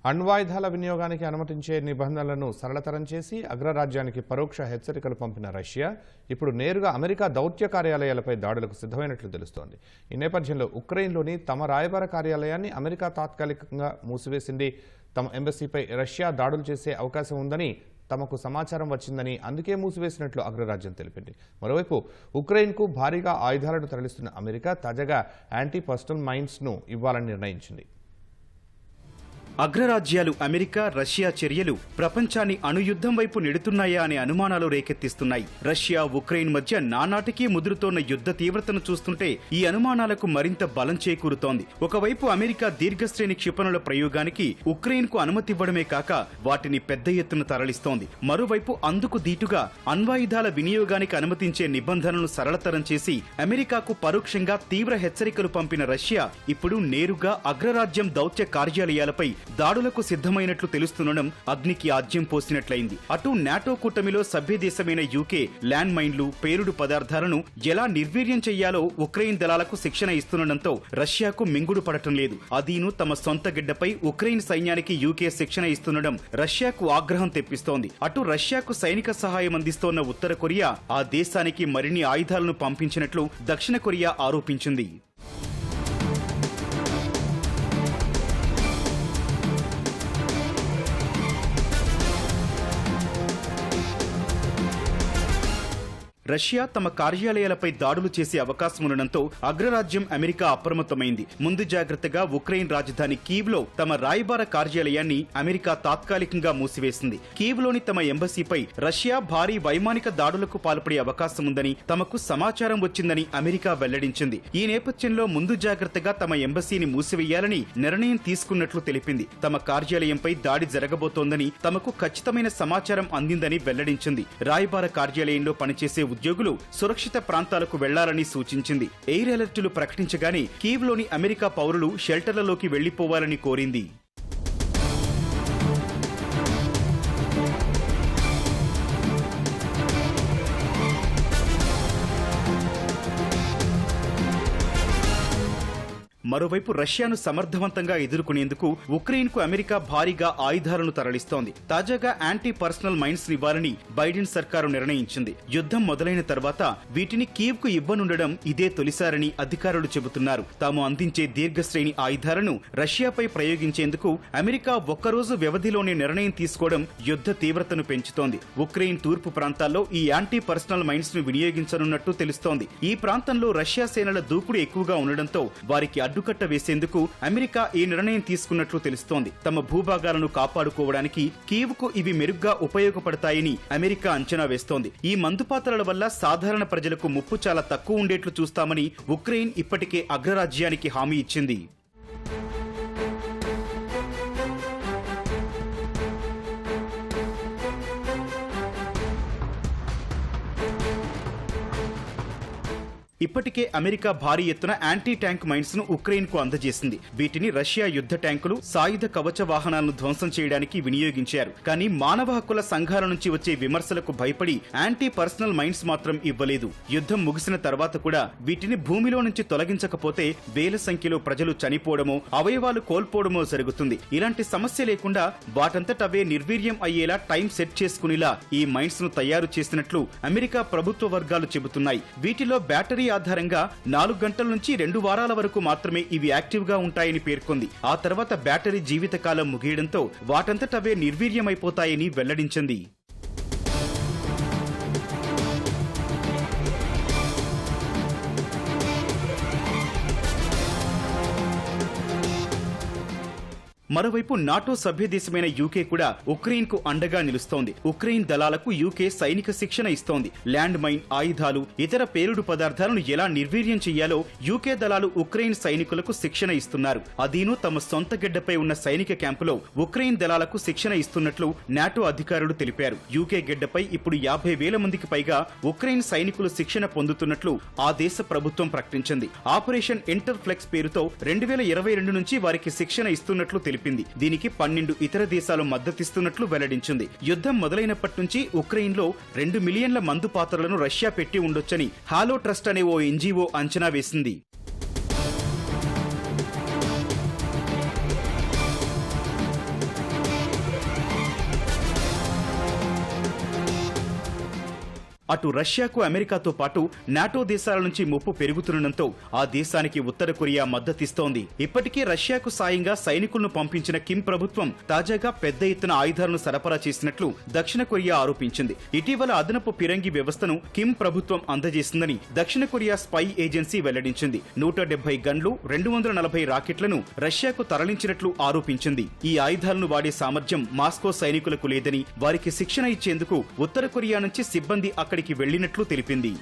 అణ్వాయుధాల వినియోగానికి అనుమతించే నిబంధనలను సరళతరం చేసి అగ్రరాజ్యానికి పరోక్ష హెచ్చరికలు పంపిన రష్యా ఇప్పుడు నేరుగా అమెరికా దౌత్య కార్యాలయాలపై దాడులకు సిద్ధమైనట్లు తెలుస్తోంది. ఈ నేపథ్యంలో ఉక్రెయిన్లోని తమ రాయబార కార్యాలయాన్ని అమెరికా తాత్కాలికంగా మూసివేసింది. తమ ఎంబసీపై రష్యా దాడులు చేసే అవకాశం ఉందని తమకు సమాచారం వచ్చిందని అందుకే మూసివేసినట్లు అగ్రరాజ్యం తెలిపింది. మరోవైపు ఉక్రెయిన్కు భారీగా ఆయుధాలను తరలిస్తున్న అమెరికా తాజాగా యాంటీ పర్సనల్ మైన్స్ను ఇవ్వాలని నిర్ణయించింది. అగ్రరాజ్యాలు అమెరికా, రష్యా చర్యలు ప్రపంచాన్ని అణుయుద్ధం వైపు నెడుతున్నాయా అనే అనుమానాలు రేకెత్తిస్తున్నాయి. రష్యా, ఉక్రెయిన్ మధ్య నానాటికీ ముదురుతోన్న యుద్ధ తీవ్రతను చూస్తుంటే ఈ అనుమానాలకు మరింత బలం చేకూరుతోంది. ఒకవైపు అమెరికా దీర్ఘశ్రేణి క్షిపణుల ప్రయోగానికి ఉక్రెయిన్కు అనుమతివ్వడమే కాక వాటిని పెద్ద ఎత్తున తరలిస్తోంది. మరోవైపు అందుకు దీటుగా అణ్వాయుధాల వినియోగానికి అనుమతించే నిబంధనలను సరళతరం చేసి అమెరికాకు పరోక్షంగా తీవ్ర హెచ్చరికలు పంపిన రష్యా ఇప్పుడు నేరుగా అగ్రరాజ్యం దౌత్య కార్యాలయాలపై దాడులకు సిద్ధమైనట్లు తెలుస్తుండడం అగ్నికి ఆజ్యం పోసినట్లయింది. అటు నాటో కూటమిలో సభ్యదేశమైన యూకే ల్యాండ్ మైన్లు, పేలుడు పదార్థాలను ఎలా నిర్వీర్యం చెయ్యాలో ఉక్రెయిన్ దళాలకు శిక్షణ ఇస్తుండటంతో రష్యాకు మింగుడు పడటం లేదు. అదీను తమ సొంత గిడ్డపై ఉక్రెయిన్ సైన్యానికి యూకే శిక్షణ ఇస్తుండడం రష్యాకు ఆగ్రహం తెప్పిస్తోంది. అటు రష్యాకు సైనిక సహాయం అందిస్తోన్న ఉత్తర కొరియా ఆ దేశానికి మరిన్ని ఆయుధాలను పంపించినట్లు దక్షిణ కొరియా ఆరోపించింది. రష్యా తమ కార్యాలయాలపై దాడులు చేసే అవకాశం ఉండడంతో అగ్రరాజ్యం అమెరికా అప్రమత్తమైంది. ముందు జాగ్రత్తగా ఉక్రెయిన్ రాజధాని కీవ్లో తమ రాయబార కార్యాలయాన్ని అమెరికా తాత్కాలికంగా మూసివేసింది. కీవ్లోని తమ ఎంబసీపై రష్యా భారీ వైమానిక దాడులకు పాల్పడే అవకాశం ఉందని తమకు సమాచారం వచ్చిందని అమెరికా వెల్లడించింది. ఈ నేపథ్యంలో ముందు జాగ్రత్తగా తమ ఎంబసీని మూసివేయాలని నిర్ణయం తీసుకున్నట్లు తెలిపింది. తమ కార్యాలయంపై దాడి జరగబోతోందని తమకు ఖచ్చితమైన సమాచారం అందిందని వెల్లడించింది. రాయబార కార్యాలయంలో పనిచేసే ఉద్యోగులు సురక్షిత ప్రాంతాలకు వెళ్లాలని సూచించింది. ఎయిర్ అలర్టులు ప్రకటించగానే కీవ్లోని అమెరికా పౌరులు షెల్టర్లలోకి వెళ్లిపోవాలని కోరింది. మరోవైపు రష్యాను సమర్థవంతంగా ఎదుర్కొనేందుకు ఉక్రెయిన్కు అమెరికా భారీగా ఆయుధాలను తరలిస్తోంది. తాజాగా యాంటీ పర్సనల్ మైన్స్ ఇవ్వాలని బైడెన్ సర్కారు నిర్ణయించింది. యుద్ధం మొదలైన తర్వాత వీటిని కీవ్కు ఇవ్వనుండడం ఇదే తొలిసారని అధికారులు చెబుతున్నారు. తాము అందించే దీర్ఘశ్రేణి ఆయుధాలను రష్యాపై ప్రయోగించేందుకు అమెరికా ఒక్కరోజు వ్యవధిలోనే నిర్ణయం తీసుకోవడం యుద్ధ తీవ్రతను పెంచుతోంది. ఉక్రెయిన్ తూర్పు ప్రాంతాల్లో ఈ యాంటీ పర్సనల్ మైన్స్ ను వినియోగించనున్నట్టు తెలుస్తోంది. ఈ ప్రాంతంలో రష్యా సేనల దూకుడు ఎక్కువగా ఉండడంతో వారికి అడ్డుకట్ట వేసేందుకు అమెరికా ఈ నిర్ణయం తీసుకున్నట్లు తెలుస్తోంది. తమ భూభాగాలను కాపాడుకోవడానికి కీవ్కు ఇవి మెరుగ్గా ఉపయోగపడతాయని అమెరికా అంచనా వేస్తోంది. ఈ మందుపాత్రల వల్ల సాధారణ ప్రజలకు ముప్పు చాలా తక్కువ ఉండేట్లు చూస్తామని ఉక్రెయిన్ ఇప్పటికే అగ్రరాజ్యానికి హామీ ఇచ్చింది. ఇప్పటికే అమెరికా భారీ ఎత్తున యాంటీ ట్యాంక్ మైన్స్ ను ఉక్రెయిన్ కు అందజేసింది. వీటిని రష్యా యుద్ధ ట్యాంకులు, సాయుధ కవచ వాహనాలను ధ్వంసం చేయడానికి వినియోగించారు. కానీ మానవ హక్కుల సంఘాల నుంచి వచ్చే విమర్శలకు భయపడి యాంటీ పర్సనల్ మైన్స్ మాత్రం ఇవ్వలేదు. యుద్ధం ముగిసిన తర్వాత కూడా వీటిని భూమిలో నుంచి తొలగించకపోతే వేల సంఖ్యలో ప్రజలు చనిపోవడమో, అవయవాలు కోల్పోవడమో జరుగుతుంది. ఇలాంటి సమస్య లేకుండా వాటంతటవే నిర్వీర్యం అయ్యేలా టైం సెట్ చేసుకునేలా ఈ మైన్స్ ను తయారు చేసినట్లు అమెరికా ప్రభుత్వ వర్గాలు చెబుతున్నాయి. వీటిలో బ్యాటరీ ఆధారంగా 4 గంటల నుంచి 2 వారాల వరకు మాత్రమే ఇవి యాక్టివ్ గా ఉంటాయని పేర్కొంది. ఆ తర్వాత బ్యాటరీ జీవితకాలం ముగియడంతో వాటంతటవే నిర్వీర్యమైపోతాయని వెల్లడించింది. మరోవైపు నాటో సభ్యదేశమైన యూకే కూడా ఉక్రెయిన్ కు అండగా నిలుస్తోంది. ఉక్రెయిన్ దళాలకు యూకే సైనిక శిక్షణ ఇస్తోంది. ల్యాండ్ మైన్, ఆయుధాలు, ఇతర పేలుడు పదార్థాలను ఎలా నిర్వీర్యం చేయాలో యూకే దళాలు ఉక్రెయిన్ సైనికులకు శిక్షణ ఇస్తున్నారు. అదీను తమ సొంత గడ్డపై ఉన్న సైనిక క్యాంపులో ఉక్రెయిన్ దళాలకు శిక్షణ ఇస్తున్నట్లు నాటో అధికారులు తెలిపారు. యూకే గడ్డపై ఇప్పుడు 50,000 మందికి పైగా ఉక్రెయిన్ సైనికులు శిక్షణ పొందుతున్నట్లు ఆ దేశ ప్రభుత్వం ప్రకటించింది. ఆపరేషన్ ఇంటర్ఫ్లెక్స్ పేరుతో 2022 నుంచి వారికి శిక్షణ ఇస్తున్నట్లు తెలిపింది. దీనికి 12 ఇతర దేశాలు మద్దతిస్తున్నట్లు వెల్లడించింది. యుద్ధం మొదలైనప్పటి నుంచి ఉక్రెయిన్లో 2 మిలియన్ల మందు పాత్రలను రష్యా పెట్టి ఉండొచ్చని హాలో ట్రస్ట్ అనే ఓ ఎన్జీఓ అంచనా వేసింది. అటు రష్యాకు అమెరికాతో పాటు నాటో దేశాల నుంచి ముప్పు పెరుగుతుండటంతో ఆ దేశానికి ఉత్తర కొరియా మద్దతిస్తోంది. ఇప్పటికే రష్యాకు సాయంగా సైనికులను పంపించిన కిమ్ ప్రభుత్వం తాజాగా పెద్ద ఎత్తున ఆయుధాలను సరఫరా చేసినట్లు దక్షిణ కొరియా ఆరోపించింది. ఇటీవల అదనపు ఫిరంగి వ్యవస్థను కిమ్ ప్రభుత్వం అందజేసిందని దక్షిణ కొరియా స్పై ఏజెన్సీ వెల్లడించింది. 170 గన్లు, 240 రాకెట్లను రష్యాకు తరలించినట్లు ఆరోపించింది. ఈ ఆయుధాలను వాడే సామర్థ్యం మాస్కో సైనికులకు లేదని, వారికి శిక్షణ ఇచ్చేందుకు ఉత్తర కొరియా నుంచి సిబ్బంది అక్కడికి వెళ్లినట్లు తెలిపింది.